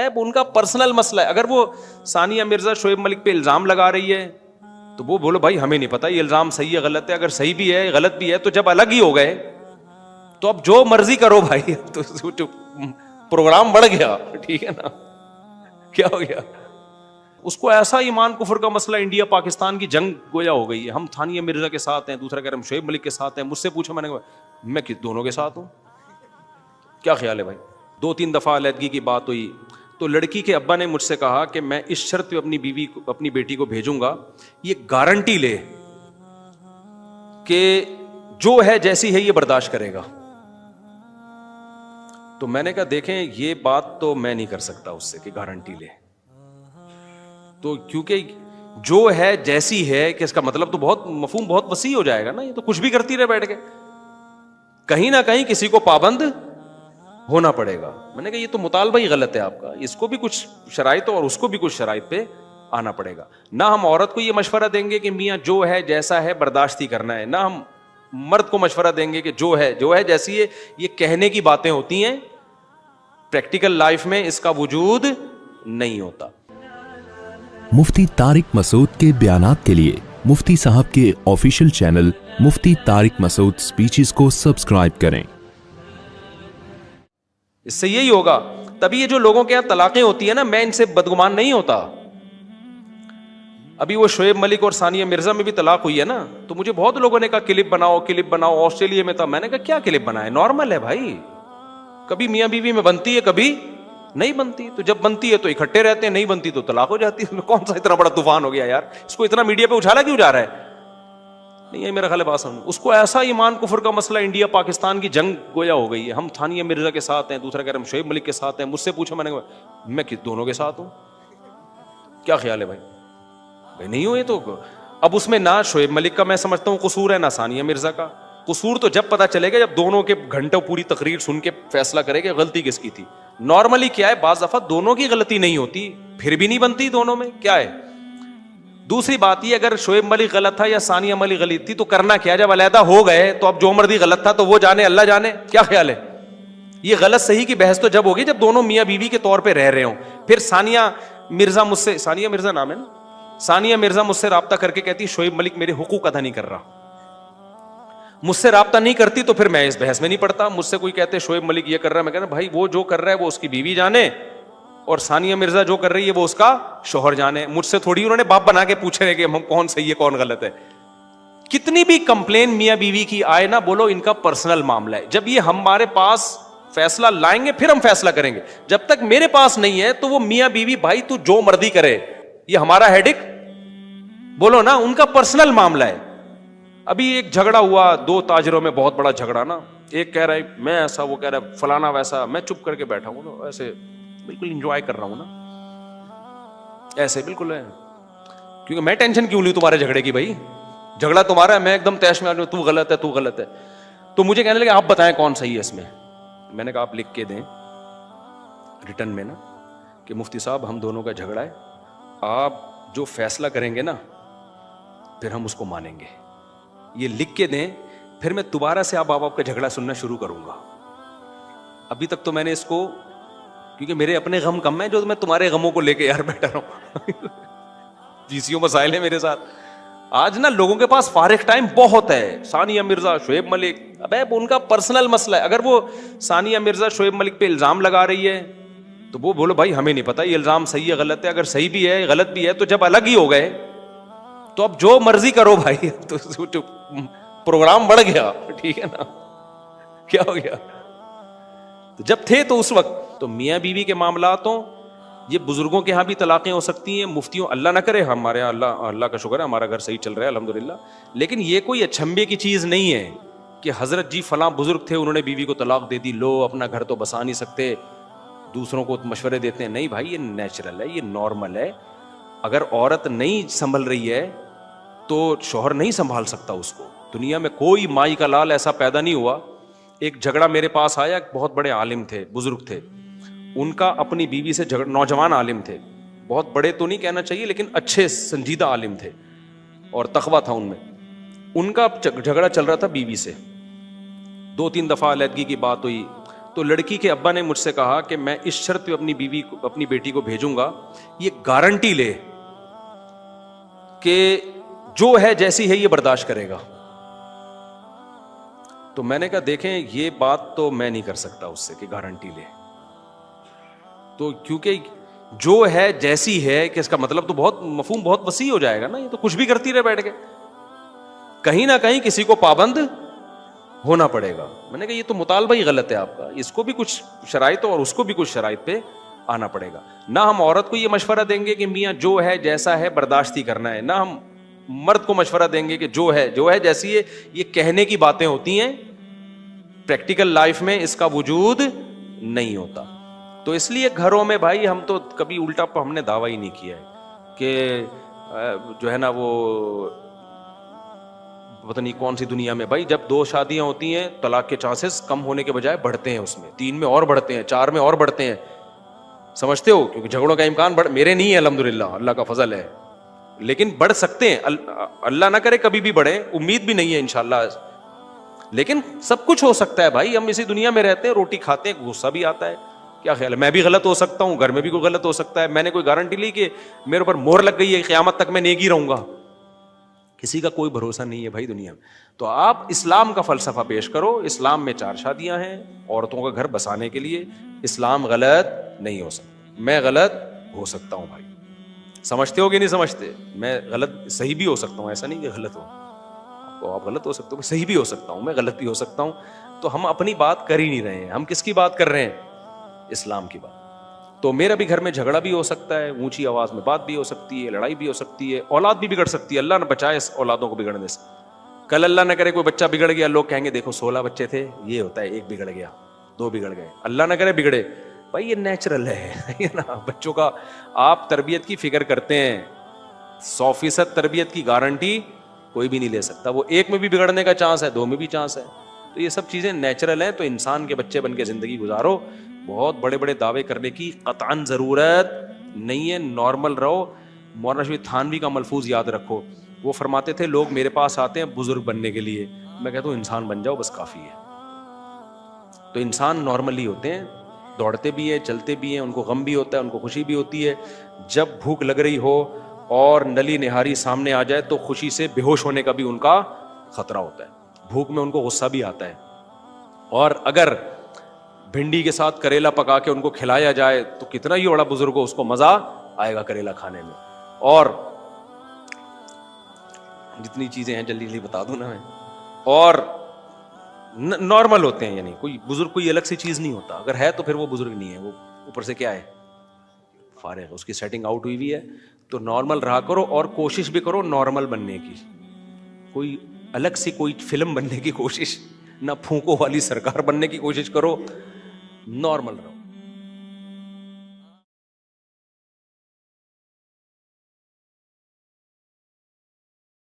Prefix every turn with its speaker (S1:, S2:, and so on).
S1: ان کا پرسنل مسئلہ ہے. اگر وہ ثانیہ مرزا شعیب ملک پہ الزام لگا رہی ہے تو وہ بولو بھائی ہمیں نہیں پتا یہ الزام صحیح ہے غلط ہے. اگر صحیح بھی ہے غلط بھی ہے تو جب الگ ہی ہو گئے تو اب جو مرضی کرو بھائی, تو پروگرام بڑھ گیا, ٹھیک ہے نا, کیا ہو گیا. اس کو ایسا ایمان کفر کا مسئلہ انڈیا پاکستان کی جنگ گویا ہو گئی ہے. ہم ثانیہ مرزا کے ساتھ ہیں, دوسرا کہہ رہے ہم شعیب ملک کے ساتھ ہیں. مجھ سے پوچھا, میں دونوں کے ساتھ ہوں. کیا خیال ہے بھائی؟ 2-3 دفعہ علیحدگی کی بات ہوئی تو لڑکی کے ابا نے مجھ سے کہا کہ میں اس شرط پہ اپنی بیٹی کو بھیجوں گا, یہ گارنٹی لے کہ جو ہے جیسی ہے یہ برداشت کرے گا. تو میں نے کہا دیکھیں یہ بات تو میں نہیں کر سکتا اس سے کہ گارنٹی لے, تو کیونکہ جو ہے جیسی ہے کہ اس کا مطلب تو بہت مفہوم بہت وسیع ہو جائے گا نا. یہ تو کچھ بھی کرتی رہے بیٹھ کے, کہیں نہ کہیں کسی کو پابند ہونا پڑے گا. میں نے کہا یہ تو مطالبہ ہی غلط ہے آپ کا, اس کو بھی کچھ شرائط اور اس کو بھی کچھ شرائط پہ آنا پڑے گا. نہ ہم عورت کو یہ مشورہ دیں گے کہ میاں جو ہے جیسا ہے برداشت ہی کرنا ہے, نہ ہم مرد کو مشورہ دیں گے کہ جو ہے جیسی ہے. یہ کہنے کی باتیں ہوتی ہیں, پریکٹیکل لائف میں اس کا وجود نہیں ہوتا.
S2: مفتی طارق مسعود کے بیانات کے لیے مفتی صاحب کے آفیشیل چینل مفتی طارق مسعود سپیچز کو سبسکرائب کریں.
S1: اس سے یہی ہوگا. تبھی یہ جو لوگوں کے یہاں طلاقیں ہوتی ہیں نا, میں ان سے بدگمان نہیں ہوتا. ابھی وہ شعیب ملک اور ثانیہ مرزا میں بھی طلاق ہوئی ہے نا, تو مجھے بہت لوگوں نے کہا کلپ بناؤ. آسٹریلیا میں تھا, میں نے کہا کیا کلپ بنائے, نارمل ہے بھائی, کبھی میاں بیوی میں بنتی ہے کبھی نہیں بنتی. تو جب بنتی ہے تو اکٹھے رہتے ہیں, نہیں بنتی تو طلاق ہو جاتی ہے. کون سا اتنا بڑا طوفان ہو گیا یار, اس کو اتنا میڈیا پہ اچھالا کیوں جا رہا ہے؟ نہیں ہے میرا خیال بات سمجھ. اس کو ایسا ایمان کفر کا مسئلہ انڈیا پاکستان کی جنگ گویا ہو گئی ہے. ہم ثانیہ مرزا کے ساتھ ہیں, دوسرا کہہ رہے ہم شعیب ملک کے ساتھ ہیں. مجھ سے پوچھا, میں دونوں کے ساتھ ہوں. کیا خیال ہے بھائی؟ نہیں ہوئے تو اب اس میں نہ شعیب ملک کا میں سمجھتا ہوں قصور ہے, نہ ثانیہ مرزا کا قصور. تو جب پتا چلے گا جب دونوں کے گھنٹوں پوری تقریر سن کے فیصلہ کرے گا غلطی کس کی تھی. نارملی کیا ہے, بعض دفعہ دونوں کی غلطی نہیں ہوتی, پھر بھی نہیں بنتی دونوں میں, کیا ہے. دوسری بات یہ, اگر شعیب ملک غلط تھا یا ثانیہ ملک غلط تھی تو کرنا کیا, جب علیحدہ ہو گئے تو اب جو مرضی غلط تھا تو وہ جانے, اللہ جانے. کیا خیال ہے؟ یہ غلط صحیح کی بحث تو جب ہوگی جب دونوں میاں بیوی کے طور پہ رہ رہے ہوں. پھر ثانیہ مرزا مجھ سے, ثانیہ مرزا نام ہے نا, ثانیہ مرزا مجھ سے رابطہ کر کے کہتی شعیب ملک میرے حقوق ادا نہیں کر رہا. مجھ سے رابطہ نہیں کرتی تو پھر میں اس بحث میں نہیں پڑتا. مجھ سے کوئی کہتے شعیب ملک یہ کر رہا ہے, میں کہنا بھائی وہ جو کر رہا ہے وہ اس کی بیوی جانے, اور ثانیہ مرزا جو کر رہی ہے وہ اس کا شوہر جانے. مجھ سے تھوڑی انہوں نے باپ بنا کے پوچھ رہے کہ ہم کون صحیح ہے کون غلط ہے. کتنی بھی کمپلین میاں بیوی کی آئے نا, بولو ان کا پرسنل معاملہ ہے. جب یہ ہمارے پاس فیصلہ لائیں گے پھر ہم فیصلہ کریں گے. جب تک میرے پاس نہیں ہے تو وہ میاں بیوی بھائی تو جو مرضی کرے, یہ ہمارا ہیڈک, بولو نا, ان کا پرسنل معاملہ ہے. ابھی ایک جھگڑا ہوا دو تاجروں میں, بہت بڑا جھگڑا نا. ایک کہہ رہا ہے میں ایسا, وہ کہہ رہا ہے فلانا ویسا. میں چپ کر کے بیٹھا ہوں نا, ایسے بالکل انجوائے کر رہا ہوں نا, ایسے بالکل ہے, کیونکہ میں ٹینشن کیوں لوں تمہارے جھگڑے کی بھائی, جھگڑا تمہارا ہے, میں ایک دم تیش میں آ جاؤں تو غلط ہے تو غلط ہے. تو مجھے کہنے لگے آپ بتائیں کون صحیح ہے اس میں. میں نے کہا آپ لکھ کے دیں ریٹن میں نا کہ مفتی صاحب ہم دونوں کا جھگڑا ہے, آپ جو فیصلہ کریں گے نا پھر ہم اس کو مانیں گے. یہ لکھ کے دیں, پھر میں دوبارہ سے آپ کا جھگڑا سننا شروع کروں گا. ابھی تک تو میں نے اس کو, کیونکہ میرے اپنے غم کم ہیں جو میں تمہارے غموں کو لے کے یار بیٹھا رہا ہوں. جیسیوں مسائل ہیں میرے ساتھ. آج نا لوگوں کے پاس فارغ ٹائم بہت ہے. ثانیہ مرزا شعیب ملک, ابے ان کا پرسنل مسئلہ ہے. اگر وہ ثانیہ مرزا شعیب ملک پہ الزام لگا رہی ہے تو وہ بولو بھائی ہمیں نہیں پتا یہ الزام صحیح ہے غلط ہے. اگر صحیح بھی ہے غلط بھی ہے تو جب الگ ہی ہو گئے تو اب جو مرضی کرو بھائی, تو پروگرام بڑھ گیا, ٹھیک ہے نا, کیا ہو گیا. تو جب تھے تو اس وقت تو میاں بیوی کے معاملات ہوں, یہ بزرگوں کے ہاں بھی طلاقیں ہو سکتی ہیں, مفتیوں, اللہ نہ کرے, ہمارے یہاں اللہ کا شکر ہے ہمارا گھر صحیح چل رہا ہے الحمدللہ. لیکن یہ کوئی اچھمبے کی چیز نہیں ہے کہ حضرت جی فلاں بزرگ تھے انہوں نے بیوی کو طلاق دے دی, لو اپنا گھر تو بسا نہیں سکتے, دوسروں کو مشورے دیتے ہیں. نہیں بھائی, یہ نیچرل ہے, یہ نارمل ہے. اگر عورت نہیں سنبھل رہی ہے تو شوہر نہیں سنبھال سکتا اس کو. دنیا میں کوئی مائی کا لال ایسا پیدا نہیں ہوا. ایک جھگڑا میرے پاس آیا, بہت بڑے عالم تھے, بزرگ تھے, ان کا اپنی بیوی سے جھگڑا, نوجوان عالم تھے, بہت بڑے تو نہیں کہنا چاہیے لیکن اچھے سنجیدہ عالم تھے اور تقویٰ تھا ان میں. ان کا جھگڑا چل رہا تھا بیوی سے, 2-3 دفعہ علیحدگی کی بات ہوئی تو لڑکی کے ابا نے مجھ سے کہا کہ میں اس شرط پہ اپنی بیوی کو اپنی بیٹی کو بھیجوں گا, یہ گارنٹی لے کہ جو ہے جیسی ہے یہ برداشت کرے گا. تو میں نے کہا دیکھیں یہ بات تو میں نہیں کر سکتا اس سے کہ گارنٹی لے, تو کیونکہ جو ہے جیسی ہے کہ اس کا مطلب تو بہت مفہوم بہت وسیع ہو جائے گا نا, یہ تو کچھ بھی کرتی رہے بیٹھ کے, کہیں نہ کہیں کسی کو پابند ہونا پڑے گا. میں نے کہا یہ تو مطالبہ ہی غلط ہے آپ کا, اس کو بھی کچھ شرائط اور اس کو بھی کچھ شرائط پہ آنا پڑے گا. نہ ہم عورت کو یہ مشورہ دیں گے کہ میاں جو ہے جیسا ہے برداشت ہی کرنا ہے, نہ ہم مرد کو مشورہ دیں گے کہ جو ہے جیسی ہے. یہ کہنے کی باتیں ہوتی ہیں, پریکٹیکل لائف میں اس کا وجود نہیں ہوتا. تو اس لیے گھروں میں بھائی ہم تو کبھی الٹا ہم نے دعویٰ ہی نہیں کیا ہے کہ جو ہے نا وہ پتہ نہیں کون سی دنیا میں بھائی جب 2 شادیاں ہوتی ہیں طلاق کے چانسز کم ہونے کے بجائے بڑھتے ہیں, اس میں 3 میں اور بڑھتے ہیں, 4 میں اور بڑھتے ہیں, سمجھتے ہو, کیونکہ جھگڑوں کا امکان میرے نہیں ہے الحمدللہ, اللہ کا فضل ہے, لیکن بڑھ سکتے ہیں, اللہ نہ کرے کبھی بھی بڑھے, امید بھی نہیں ہے انشاءاللہ, لیکن سب کچھ ہو سکتا ہے بھائی. ہم اسی دنیا میں رہتے ہیں, روٹی کھاتے ہیں, غصہ بھی آتا ہے, کیا خیال ہے, میں بھی غلط ہو سکتا ہوں, گھر میں بھی کوئی غلط ہو سکتا ہے. میں نے کوئی گارنٹی لی کہ میرے اوپر مہر لگ گئی ہے قیامت تک میں نیکی رہوں گا, کسی کا کوئی بھروسہ نہیں ہے بھائی دنیا میں. تو آپ اسلام کا فلسفہ پیش کرو, اسلام میں 4 شادیاں ہیں عورتوں کا گھر بسانے کے لیے, اسلام غلط نہیں ہو سکتا. میں غلط ہو سکتا ہوں بھائی, سمجھتے ہو کہ نہیں سمجھتے, میں غلط صحیح بھی ہو سکتا ہوں, ایسا نہیں کہ غلط ہو, تو آپ غلط ہو سکتے ہو, صحیح بھی ہو سکتا ہوں, میں غلط بھی ہو سکتا ہوں. تو ہم اپنی بات کر ہی نہیں رہے ہیں, ہم کس کی بات کر رہے ہیں, اسلام کی بات. تو میرا بھی گھر میں جھگڑا بھی ہو سکتا ہے, اونچی آواز میں بات بھی ہو سکتی ہے, لڑائی بھی ہو سکتی ہے, اولاد بھی بگڑ سکتی ہے, اللہ نہ بچائے اس اولادوں کو بگڑنے سے. کل اللہ نہ کرے کوئی بچہ بگڑ گیا, لوگ کہیں گے دیکھو 16 بچے تھے, یہ ہوتا ہے 1 بگڑ گیا, 2 بگڑ گئے, اللہ نہ کرے بگڑے. بھائی یہ نیچرل ہے نا, بچوں کا آپ تربیت کی فکر کرتے ہیں, 100% تربیت کی گارنٹی کوئی بھی نہیں لے سکتا. وہ 1 میں بھی بگڑنے کا چانس ہے, 2 میں بھی چانس ہے. تو یہ سب چیزیں نیچرل ہیں. تو انسان کے بچے بن کے زندگی گزارو, بہت بڑے بڑے دعوے کرنے کی قطعاً ضرورت نہیں ہے, نارمل رہو. مولانا شفیع تھانوی کا ملفوظ یاد رکھو, وہ فرماتے تھے لوگ میرے پاس آتے ہیں بزرگ بننے کے لیے, میں کہتا ہوں انسان بن جاؤ بس کافی ہے. تو انسان نارملی ہوتے ہیں, دوڑتے بھی ہیں, چلتے بھی ہیں, ان کو غم بھی ہوتا ہے, ان کو خوشی بھی ہوتی ہے. جب بھوک لگ رہی ہو اور نلی نہاری سامنے آ جائے تو خوشی سے بے ہوش ہونے کا بھی ان کا خطرہ ہوتا ہے, بھوک میں ان کو غصہ بھی آتا ہے. اور اگر بھنڈی کے ساتھ کریلا پکا کے ان کو کھلایا جائے تو کتنا ہی بڑا بزرگ ہو اس کو مزہ آئے گا کریلا کھانے میں. اور جتنی چیزیں ہیں جلدی جلدی بتا دوں نا میں, اور نارمل ہوتے ہیں, یعنی کوئی بزرگ کوئی الگ سی چیز نہیں ہوتا, اگر ہے تو پھر وہ بزرگ نہیں ہے, وہ اوپر سے کیا ہے فارغ ہے, اس کی سیٹنگ آؤٹ ہوئی ہوئی ہے. تو نارمل رہا کرو اور کوشش بھی کرو نارمل بننے کی, کوئی الگ سی کوئی فلم بننے کی کوشش نہ, پھونکو والی سرکار بننے کی کوشش کرو, نارمل رہو.